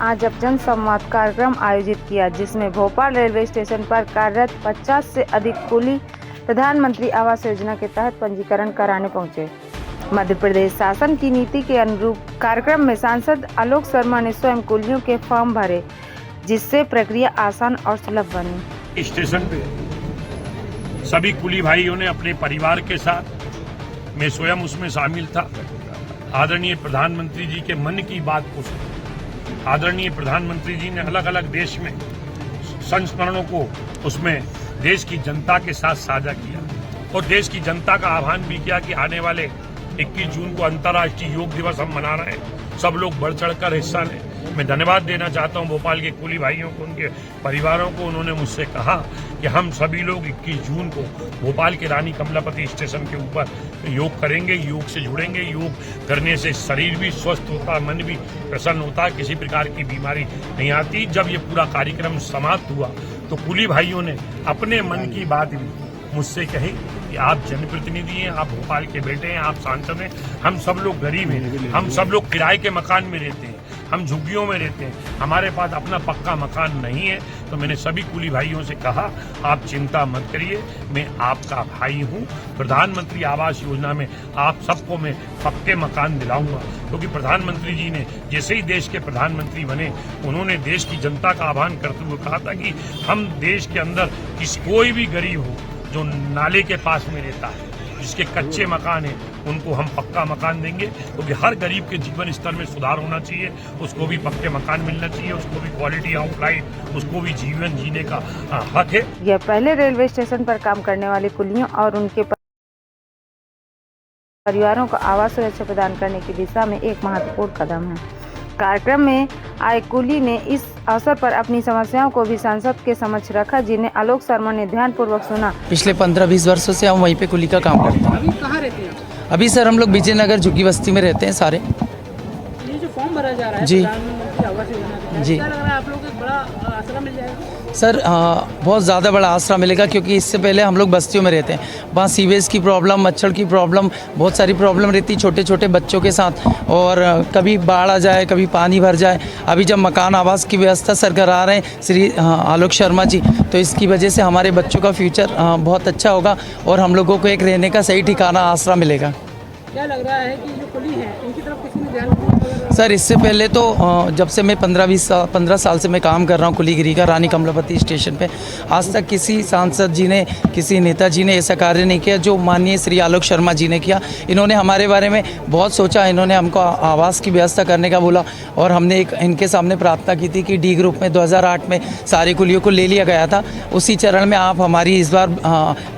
आज अब जन संवाद कार्यक्रम आयोजित किया, जिसमें भोपाल रेलवे स्टेशन पर कार्यरत 50 से अधिक कुली प्रधानमंत्री आवास योजना के तहत पंजीकरण कराने पहुंचे। मध्य प्रदेश शासन की नीति के अनुरूप कार्यक्रम में सांसद आलोक शर्मा ने स्वयं कुलियों के फॉर्म भरे, जिससे प्रक्रिया आसान और सुलभ बनी। स्टेशन पे सभी कुली भाइयों ने अपने परिवार के साथ, मैं स्वयं उसमें शामिल था, आदरणीय प्रधानमंत्री जी के मन की बात को सुना। आदरणीय प्रधानमंत्री जी ने अलग अलग देश में संस्मरणों को उसमें देश की जनता के साथ साझा किया और देश की जनता का आह्वान भी किया कि आने वाले 21 जून को अंतर्राष्ट्रीय योग दिवस हम मना रहे हैं, सब लोग बढ़ चढ़कर हिस्सा लें। मैं धन्यवाद देना चाहता हूं भोपाल के कुली भाइयों को, उनके परिवारों को। उन्होंने मुझसे कहा कि हम सभी लोग 21 जून को भोपाल के रानी कमलापति स्टेशन के ऊपर योग करेंगे, योग से जुड़ेंगे। योग करने से शरीर भी स्वस्थ होता, मन भी प्रसन्न होता, किसी प्रकार की बीमारी नहीं आती। जब ये पूरा कार्यक्रम समाप्त हुआ तो कुली भाइयों ने अपने मन की बात भी मुझसे कही कि आप जनप्रतिनिधि हैं, आप भोपाल के बेटे हैं, आप सांसद हैं, हम सब लोग गरीब हैं, हम सब लोग किराए के मकान में रहते हैं, हम झुग्गियों में रहते हैं, हमारे पास अपना पक्का मकान नहीं है। तो मैंने सभी कुली भाइयों से कहा, आप चिंता मत करिए, मैं आपका भाई हूं। प्रधानमंत्री आवास योजना में आप सबको मैं पक्के मकान दिलाऊंगा, क्योंकि प्रधानमंत्री जी ने जैसे ही देश के प्रधानमंत्री बने, उन्होंने देश की जनता का आह्वान करते हुए कहा था कि हम देश के अंदर कोई भी गरीब हो जो नाले के पास में रहता है, जिसके कच्चे मकान हैं, उनको हम पक्का मकान देंगे, क्योंकि हर गरीब के जीवन स्तर में सुधार होना चाहिए, उसको भी पक्के मकान मिलना चाहिए, उसको भी क्वालिटी ऑफ लाइफ, उसको भी जीवन जीने का हक है। यह पहले रेलवे स्टेशन पर काम करने वाले कुलियों और उनके परिवारों को आवास सुरक्षा प्रदान करने की दिशा में एक महत्वपूर्ण कदम है। कार्यक्रम में आए कुली ने इस अवसर पर अपनी समस्याओं को भी सांसद के समक्ष रखा, जिन्हें आलोक शर्मा ने ध्यानपूर्वक सुना। पिछले 15-20 वर्षों से हम वहीं पे कुली का काम करते हैं। अभी कहाँ रहते हैं? अभी सर हम लोग विजयनगर झुग्गी बस्ती में रहते हैं सारे। ये जो फॉर्म भरा जा रहा है जी प्रधानमंत्री आवास योजना के तहत, जी, क्या लग रहा है आप लोग को एक बड़ा आसरा मिल जाएगा? सर बहुत ज़्यादा बड़ा आसरा मिलेगा, क्योंकि इससे पहले हम लोग बस्तियों में रहते हैं। वहाँ सीवेज की प्रॉब्लम, मच्छर की प्रॉब्लम, बहुत सारी प्रॉब्लम रहती छोटे छोटे बच्चों के साथ, और कभी बाढ़ आ जाए, कभी पानी भर जाए। अभी जब मकान आवास की व्यवस्था सर करा रहे हैं श्री आलोक शर्मा जी, तो इसकी वजह से हमारे बच्चों का फ्यूचर बहुत अच्छा होगा और हम लोगों को एक रहने का सही ठिकाना आसरा मिलेगा। क्या लग रहा है कि जो कुली है इनकी तरफ किसी ने ध्यान सर इससे पहले तो जब से मैं 15 साल से मैं काम कर रहा हूँ कुलीगिरी का रानी कमलापति स्टेशन पे, आज तक किसी सांसद जी ने, किसी नेता जी ने ऐसा कार्य नहीं किया जो माननीय श्री आलोक शर्मा जी ने किया। इन्होंने हमारे बारे में बहुत सोचा, इन्होंने हमको आवास की व्यवस्था करने का बोला, और हमने एक इनके सामने प्रार्थना की थी कि डी ग्रुप में 2008 में सारे कुलियों को ले लिया गया था। उसी चरण में आप हमारी इस बार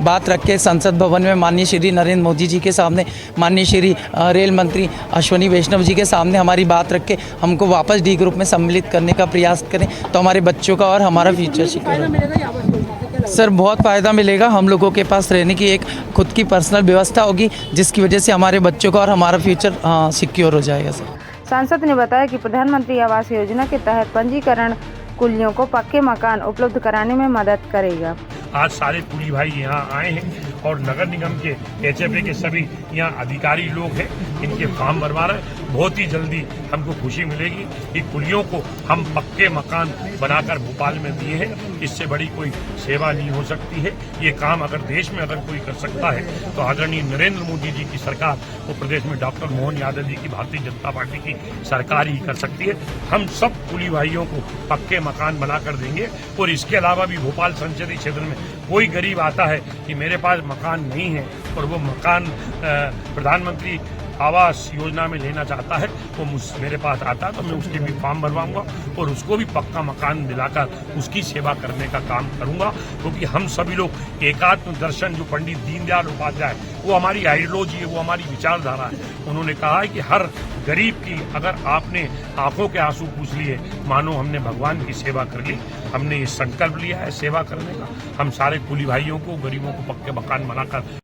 बात रख के संसद भवन में माननीय श्री नरेंद्र मोदी जी के सामने, माननीय श्री रेल मंत्री अश्विनी वैष्णव जी के सामने हमारी बात रख के हमको वापस डी ग्रुप में सम्मिलित करने का प्रयास करें, तो हमारे बच्चों का और हमारा फ्यूचर सिक्योर होगा। सर बहुत फ़ायदा मिलेगा, हम लोगों के पास रहने की एक खुद की पर्सनल व्यवस्था होगी, जिसकी वजह से हमारे बच्चों का और हमारा फ्यूचर सिक्योर हो जाएगा। सर सांसद ने बताया कि प्रधानमंत्री आवास योजना के तहत पंजीकरण कुलियों को पक्के मकान उपलब्ध कराने में मदद करेगा। आज सारे कुली भाई यहाँ आए हैं और नगर निगम के HFA के सभी यहाँ अधिकारी लोग हैं, इनके फॉर्म भरवा रहे हैं। बहुत ही जल्दी हमको खुशी मिलेगी कि कुलियों को हम पक्के मकान बनाकर भोपाल में दिए हैं। इससे बड़ी कोई सेवा नहीं हो सकती है। ये काम अगर देश में अगर कोई कर सकता है तो आदरणीय नरेंद्र मोदी जी की सरकार, वो प्रदेश में डॉक्टर मोहन यादव जी की भारतीय जनता पार्टी की सरकार ही कर सकती है। हम सब कुली भाइयों को पक्के मकान बनाकर देंगे। और इसके अलावा भी भोपाल संसदीय क्षेत्र में कोई गरीब आता है कि मेरे पास मकान नहीं है और वो मकान प्रधानमंत्री आवास योजना में लेना चाहता है, वो मेरे पास आता है तो मैं उसके भी फॉर्म भरवाऊंगा और उसको भी पक्का मकान दिलाकर उसकी सेवा करने का काम करूंगा। क्योंकि हम सभी लोग एकात्म दर्शन, जो पंडित दीनदयाल उपाध्याय, वो हमारी आइडियोलॉजी है, वो हमारी विचारधारा है। उन्होंने कहा है कि हर गरीब की अगर आपने आंखों के आंसू पूछ लिए, मानो हमने भगवान की सेवा कर ली। हमने ये संकल्प लिया है सेवा करने का। हम सारे कुली भाइयों को, गरीबों को पक्के मकान बनाकर